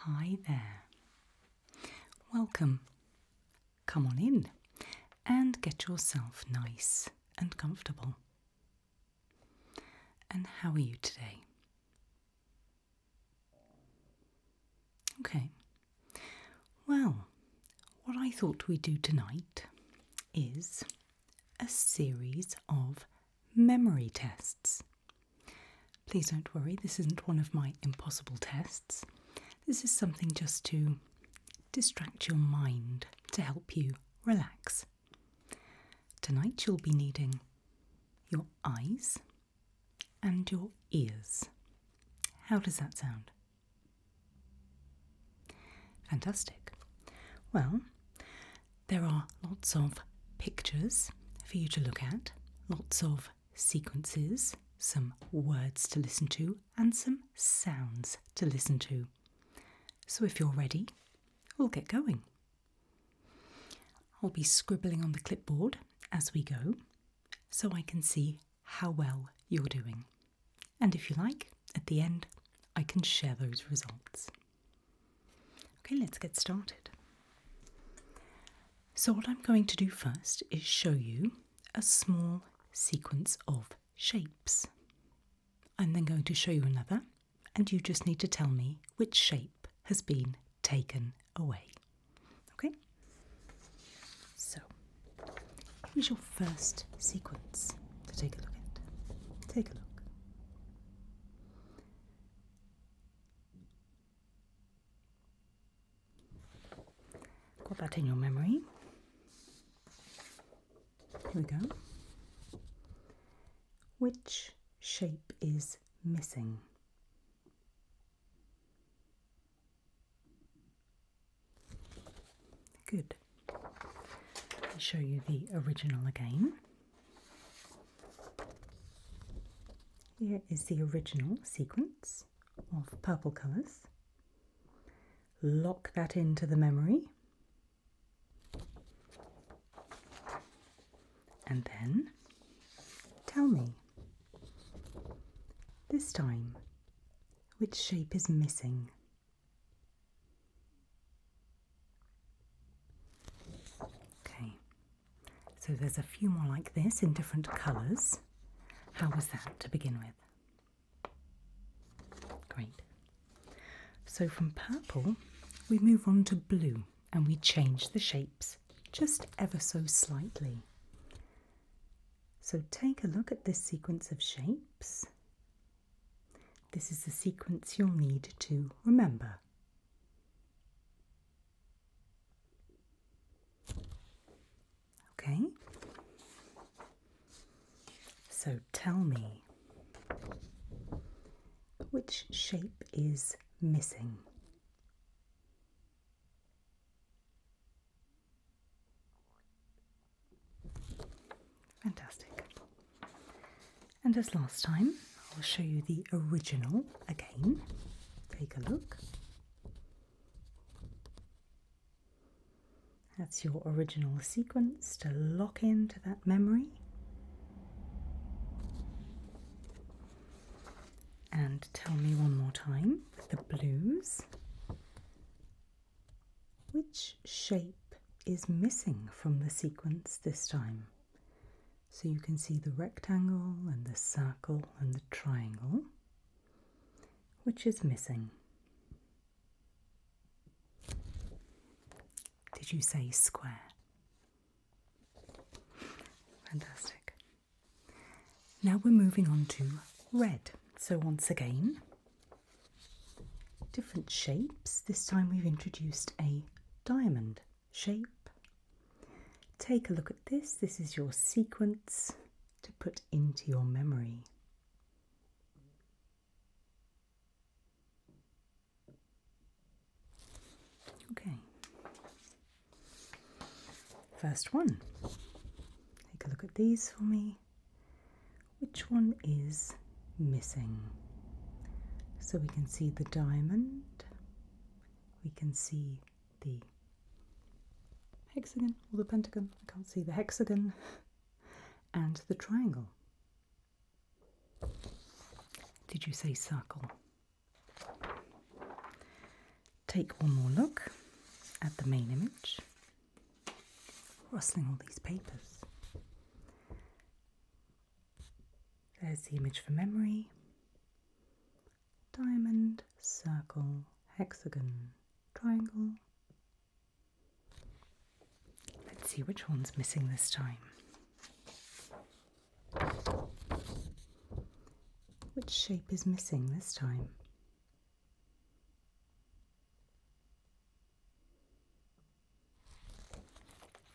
Hi there. Welcome. Come on in and get yourself nice and comfortable. And how are you today? Okay. Well, what I thought we'd do tonight is a series of memory tests. Please don't worry, this isn't one of my impossible tests. This is something just to distract your mind, to help you relax. Tonight you'll be needing your eyes and your ears. How does that sound? Fantastic. Well, there are lots of pictures for you to look at, lots of sequences, some words to listen to, and some sounds to listen to. So if you're ready, we'll get going. I'll be scribbling on the clipboard as we go, so I can see how well you're doing. And if you like, at the end, I can share those results. Okay, let's get started. So what I'm going to do first is show you a small sequence of shapes. I'm then going to show you another, and you just need to tell me which shape has been taken away. Okay? So, here's your first sequence to take a look at. Take a look. Got that in your memory. Here we go. Which shape is missing? Good. I'll show you the original again. Here is the original sequence of purple colours. Lock that into the memory. And then tell me, this time, which shape is missing? Okay, so there's a few more like this in different colours. How was that to begin with? Great. So from purple, we move on to blue and we change the shapes just ever so slightly. So take a look at this sequence of shapes. This is the sequence you'll need to remember. Okay? So tell me, which shape is missing? Fantastic. And as last time, I'll show you the original again. Take a look. That's your original sequence to lock into that memory. And tell me one more time, with the blues, which shape is missing from the sequence this time? So you can see the rectangle and the circle and the triangle. Which is missing? Did you say square? Fantastic. Now we're moving on to red. So once again, different shapes. This time we've introduced a diamond shape. Take a look at this. This is your sequence to put into your memory. Okay. First one. Take a look at these for me. Which one is missing? So we can see the diamond. We can see the hexagon or the pentagon. I can't see the hexagon. And the triangle. Did you say circle? take one more look at the main image. Rustling all these papers. There's the image for memory. Diamond, circle, hexagon, triangle. Let's see which one's missing this time. Which shape is missing this time?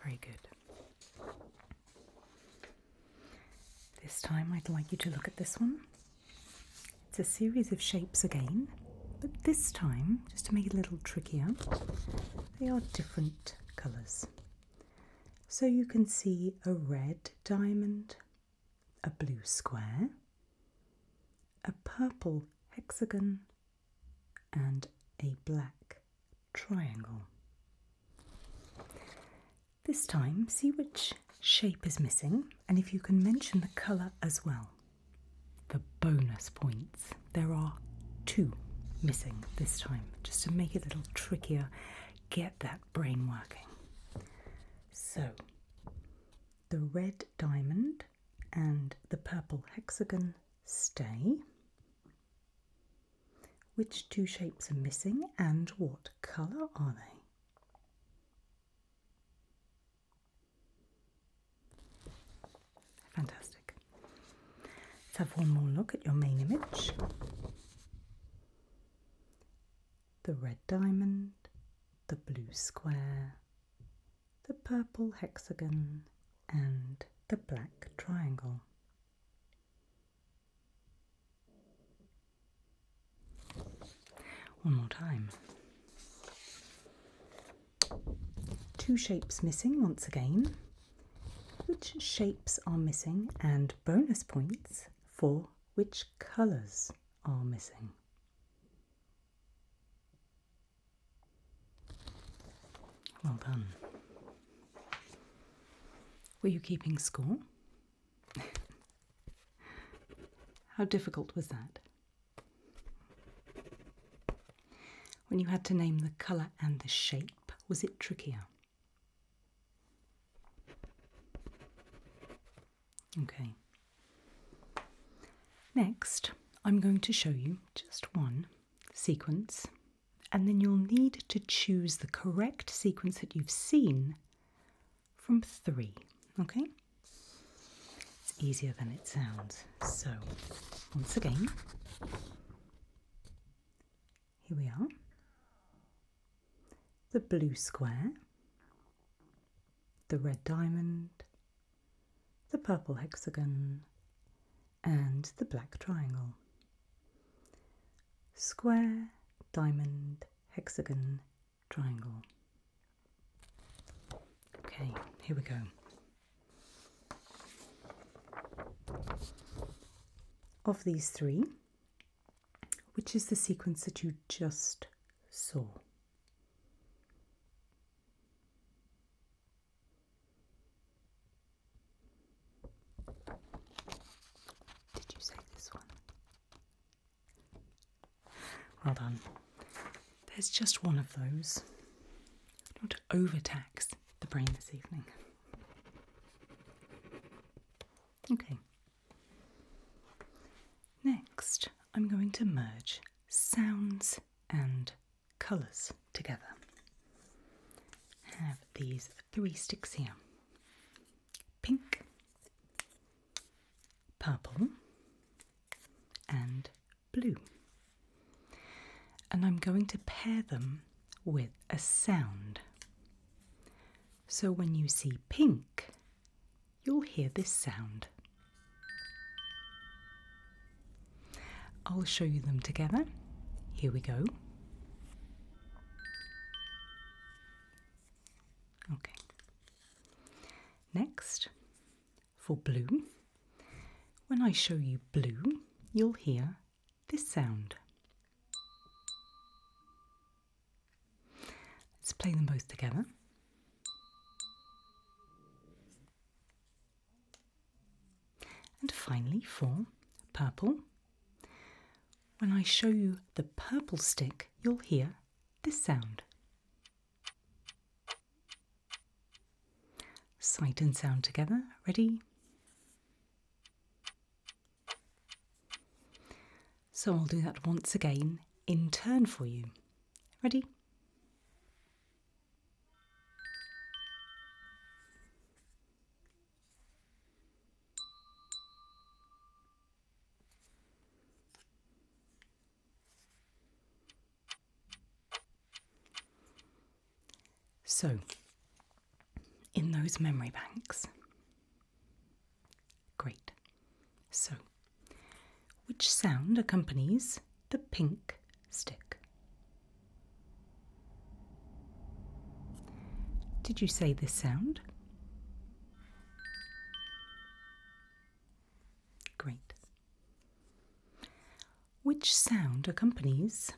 Very good. This time I'd like you to look at this one. It's a series of shapes again, but this time, just to make it a little trickier, they are different colours. So you can see a red diamond, a blue square, a purple hexagon, and a black triangle. This time, see which shape is missing, and if you can mention the colour as well. For bonus points, there are 2 missing this time, just to make it a little trickier, get that brain working. So, the red diamond and the purple hexagon stay. Which 2 shapes are missing and what colour are they? Fantastic. Let's have one more look at your main image. The red diamond, the blue square, the purple hexagon, and the black triangle. One more time. 2 shapes missing once again. Which shapes are missing and bonus points for which colours are missing? Well done. Were you keeping score? How difficult was that? When you had to name the colour and the shape, was it trickier? Okay. Next, I'm going to show you just one sequence, and then you'll need to choose the correct sequence that you've seen from 3, okay? It's easier than it sounds. So, once again, here we are. The blue square, the red diamond, the purple hexagon, and the black triangle. Square, diamond, hexagon, triangle. Okay, here we go. Of these 3, which is the sequence that you just saw? Well done. There's just one of those. Not overtax the brain this evening. Okay. Next, I'm going to merge sounds and colours together. I have these 3 sticks here. Pink, purple, and blue. And I'm going to pair them with a sound. So when you see pink, you'll hear this sound. I'll show you them together. Here we go. Okay. Next, for blue, when I show you blue, you'll hear this sound. Let's play them both together. And finally, for purple, when I show you the purple stick, you'll hear this sound. Sight and sound together. Ready? So I'll do that once again in turn for you. Ready? So, in those memory banks. Great. So, which sound accompanies the pink stick? Did you say this sound? Great. Which sound accompanies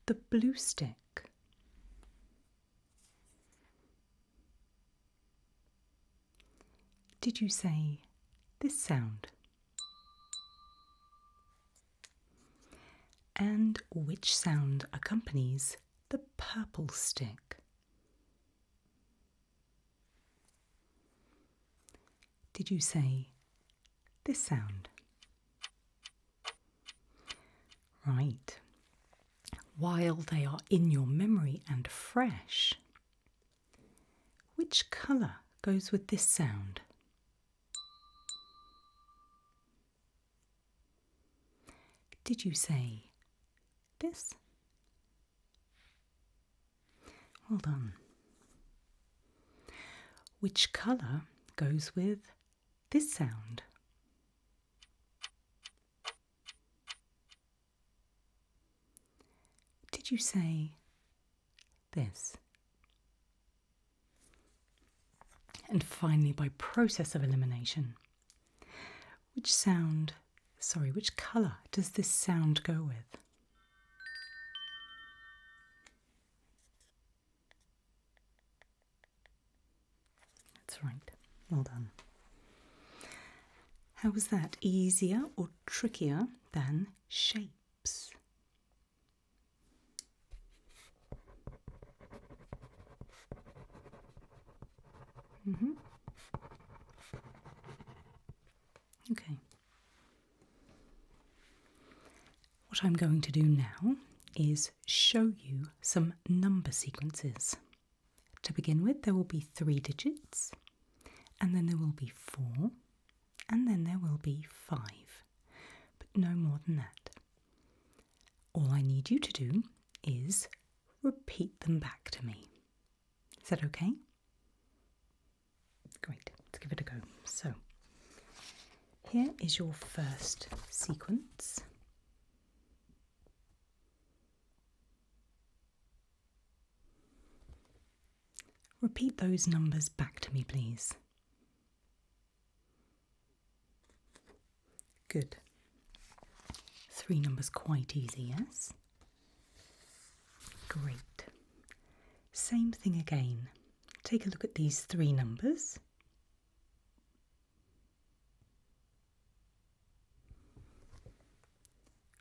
the blue stick? Did you say this sound? And which sound accompanies the purple stick? Did you say this sound? Right. While they are in your memory and fresh, which colour goes with this sound? Did you say this? Well done. Which colour goes with this sound? Did you say this? And finally, by process of elimination, which colour does this sound go with? That's right. Well done. How was that? Easier or trickier than shapes? Okay. What I'm going to do now is show you some number sequences. To begin with, there will be 3 digits, and then there will be 4, and then there will be 5, but no more than that. All I need you to do is repeat them back to me. Is that okay? Great, let's give it a go. So, here is your first sequence. Repeat those numbers back to me, please. Good. 3 numbers quite easy, yes? Great. Same thing again. Take a look at these 3 numbers.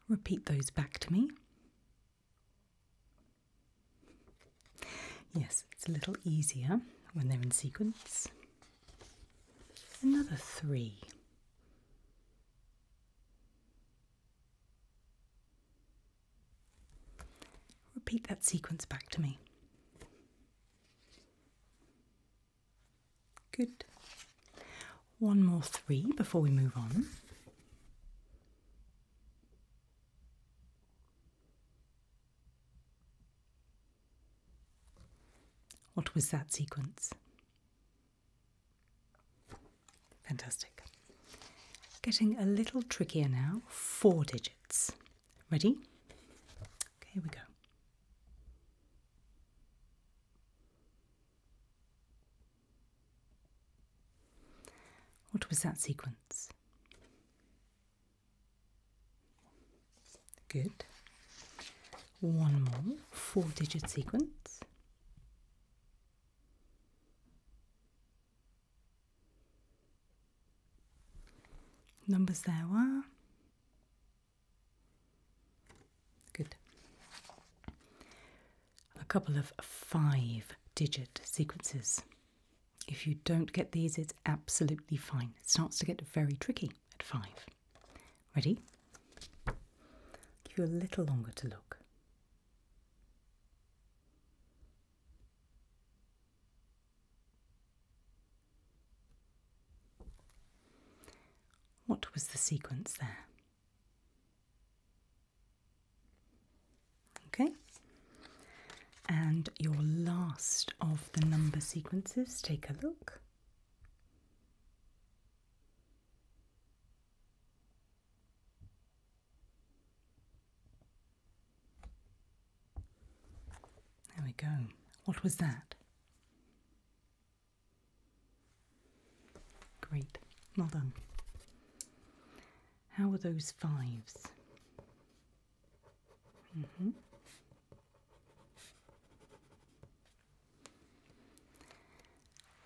Repeat those back to me. Yes, it's a little easier when they're in sequence. Another 3. Repeat that sequence back to me. Good. One more 3 before we move on. What was that sequence? Fantastic. Getting a little trickier now. 4 digits. Ready? Okay, here we go. What was that sequence? Good. One more 4-digit sequence. Numbers there were. Good. couple of 5-digit sequences. If you don't get these, it's absolutely fine. It starts to get very tricky at 5. Ready? Give you a little longer to look. What was the sequence there? Okay. And your last of the number sequences, take a look. There we go. What was that? Great. Well done. How were those 5s?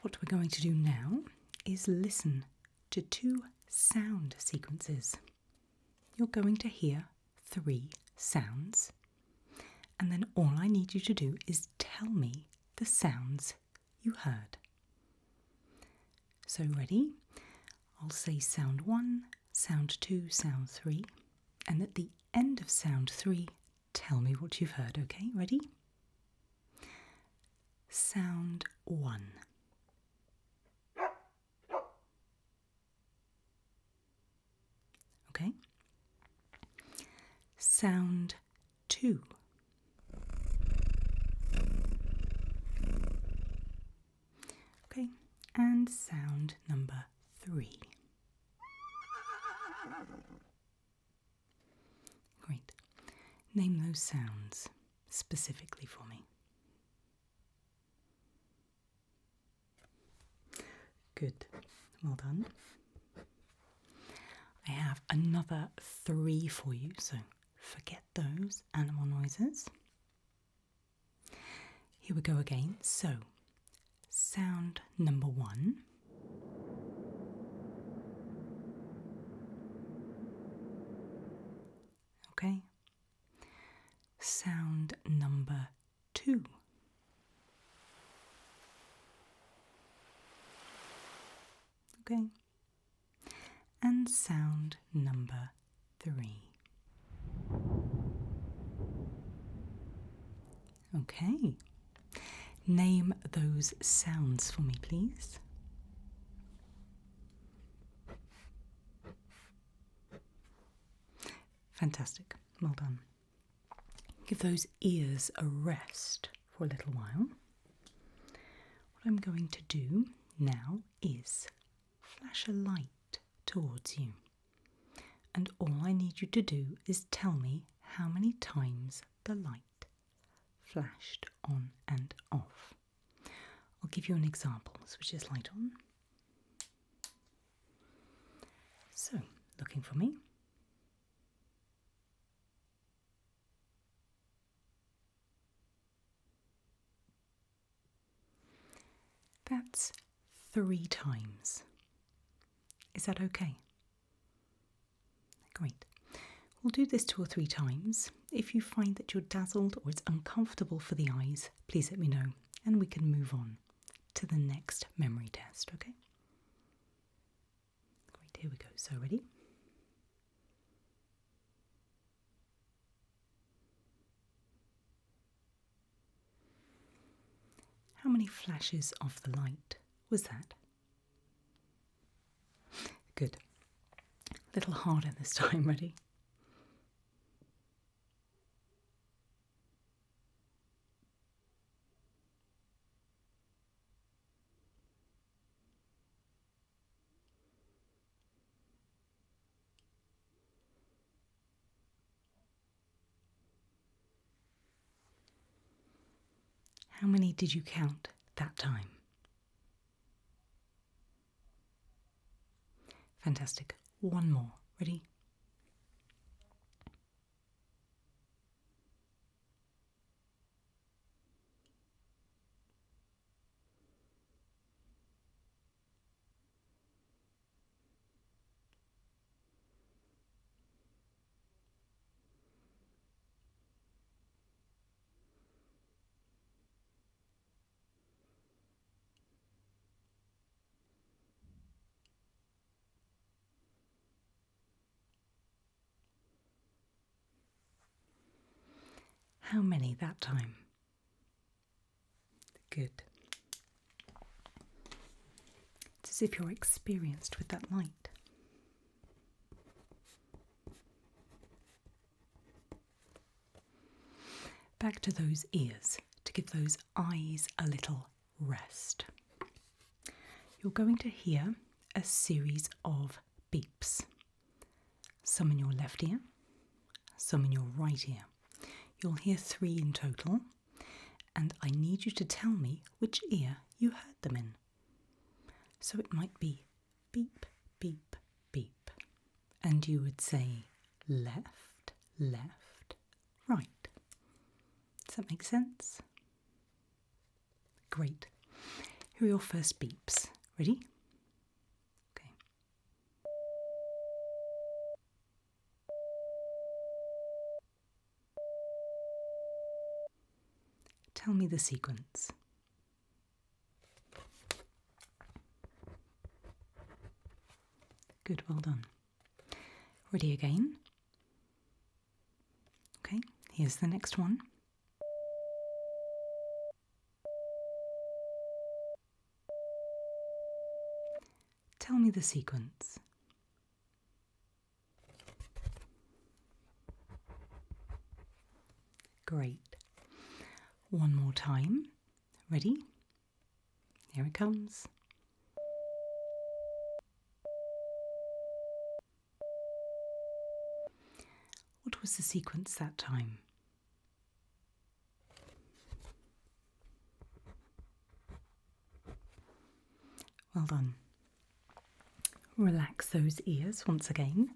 What we're going to do now is listen to 2 sound sequences. You're going to hear 3 sounds, and then all I need you to do is tell me the sounds you heard. So ready? I'll say sound 1, sound 2, sound 3, and at the end of sound 3, tell me what you've heard, okay? Ready? Sound 1. Okay. Sound 2. Okay, and sound number 3. Great. Name those sounds specifically for me. Good. Well done. I have another 3 for you, so forget those animal noises. Here we go again. So, sound number 1. Okay. Sound number 2. Okay. And sound number 3. Okay. Name those sounds for me, please. Fantastic. Well done. Give those ears a rest for a little while. What I'm going to do now is flash a light towards you. And all I need you to do is tell me how many times the light flashed on and off. I'll give you an example. Switch this light on. So, looking for me. That's 3 times. Is that okay? Great. We'll do this 2 or 3 times. If you find that you're dazzled or it's uncomfortable for the eyes, please let me know and we can move on to the next memory test, okay? Great, here we go. So ready? How many flashes of the light was that? Good. A little harder this time, ready? How many did you count that time? Fantastic. 1 more. Ready? How many that time? Good. It's as if you're experienced with that light. Back to those ears to give those eyes a little rest. You're going to hear a series of beeps. Some in your left ear, some in your right ear. You'll hear 3 in total, and I need you to tell me which ear you heard them in. So it might be beep, beep, beep, and you would say left, left, right. Does that make sense? Great. Here are your first beeps. Ready? Okay. Tell me the sequence. Good, well done. Ready again? Okay, here's the next one. Tell me the sequence. Great. One more time. Ready? Here it comes. What was the sequence that time? Well done. Relax those ears once again.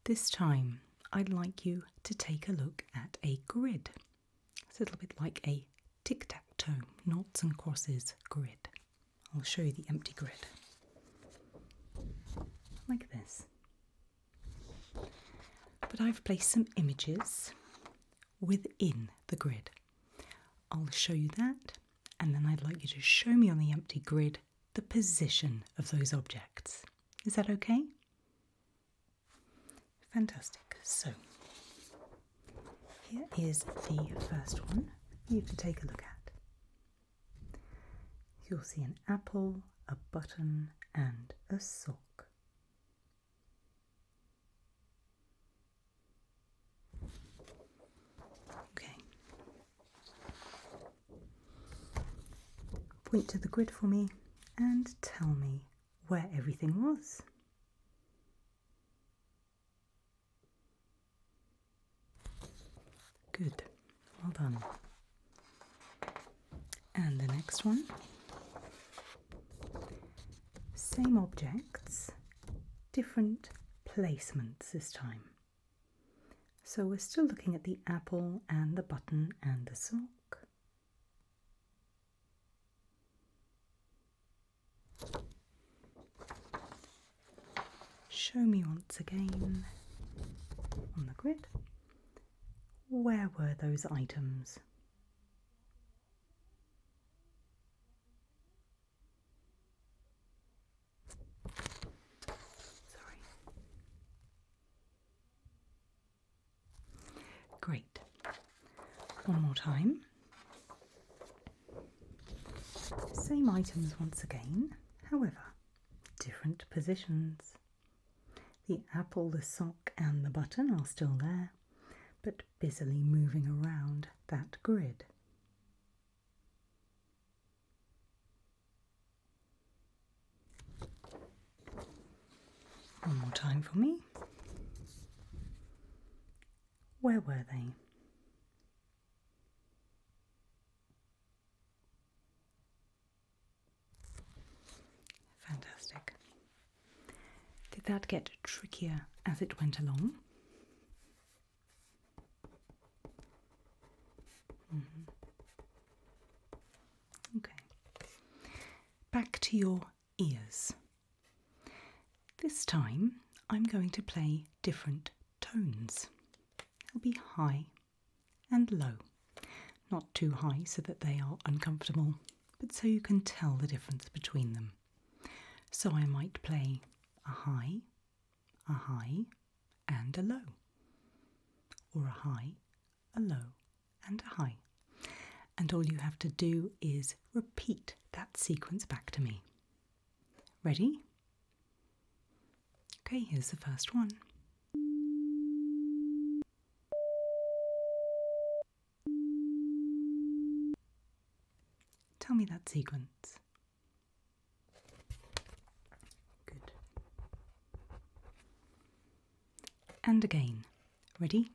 This time, I'd like you to take a look at a grid. It's a little bit like a tic-tac-toe, noughts and crosses grid. I'll show you the empty grid. Like this. But I've placed some images within the grid. I'll show you that, and then I'd like you to show me on the empty grid the position of those objects. Is that okay? Fantastic. So, here is the first one you have to take a look at. You'll see an apple, a button, and a sock. Okay. Point to the grid for me and tell me where everything was. Good, well done. And the next one. Same objects, different placements this time. So we're still looking at the apple and the button and the sock. Show me once again on the grid. Where were those items? Sorry. Great. One more time. Same items once again, however, different positions. The apple, the sock and the button are still there, but busily moving around that grid. One more time for me. Where were they? Fantastic. Did that get trickier as it went along? Okay. Back to your ears. This time I'm going to play different tones. They'll be high and low. Not too high so that they are uncomfortable, but so you can tell the difference between them. So I might play a high, and a low, or a high, a low, and a high. And all you have to do is repeat that sequence back to me. Ready? Okay, here's the first one. Tell me that sequence. Good. And again. Ready?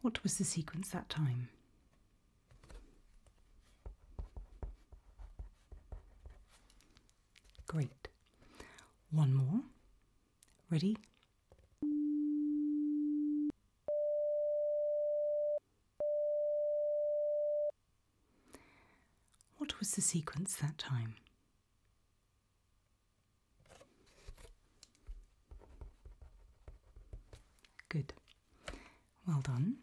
What was the sequence that time? Great. One more. Ready? What was the sequence that time? Good. Well done.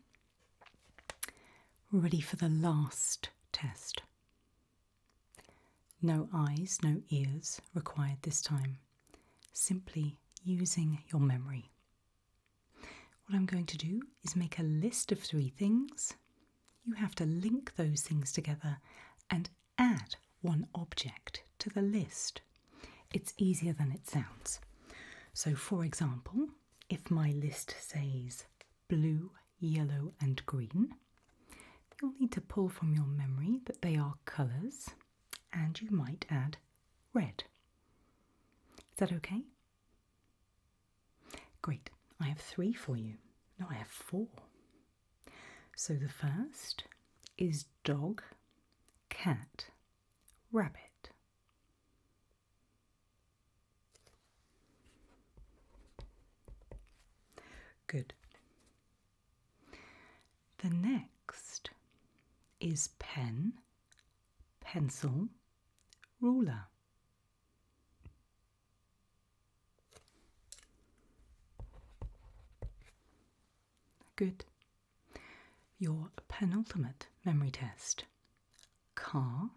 We're ready for the last test. No eyes, no ears required this time. Simply using your memory. What I'm going to do is make a list of 3 things. You have to link those things together and add one object to the list. It's easier than it sounds. So, for example, if my list says blue, yellow and green, you'll need to pull from your memory that they are colours, and you might add red. Is that okay? Great. I have 3 for you. No, I have 4. So the first is dog, cat, rabbit. Good. The next is pen, pencil, ruler. Good. Your penultimate memory test. Car,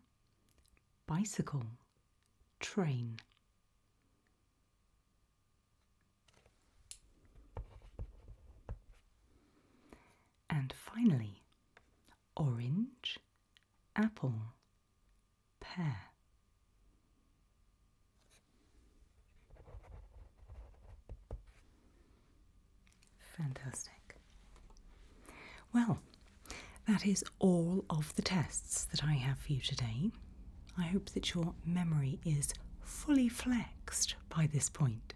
bicycle, train. And finally, orange, apple, pear. Fantastic. Well, that is all of the tests that I have for you today. I hope that your memory is fully flexed by this point.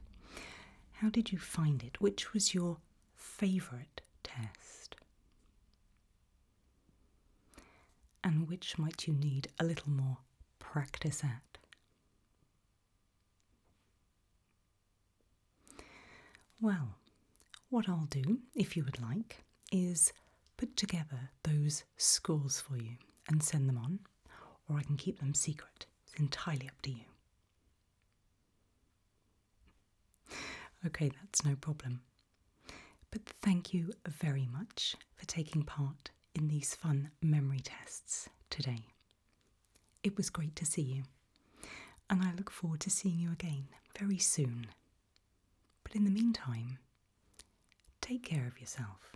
How did you find it? Which was your favourite test? And which might you need a little more practice at? Well, what I'll do, if you would like, is put together those scores for you and send them on, or I can keep them secret. It's entirely up to you. Okay, that's no problem. But thank you very much for taking part in these fun memory tests today. It was great to see you, and I look forward to seeing you again very soon. But in the meantime, take care of yourself.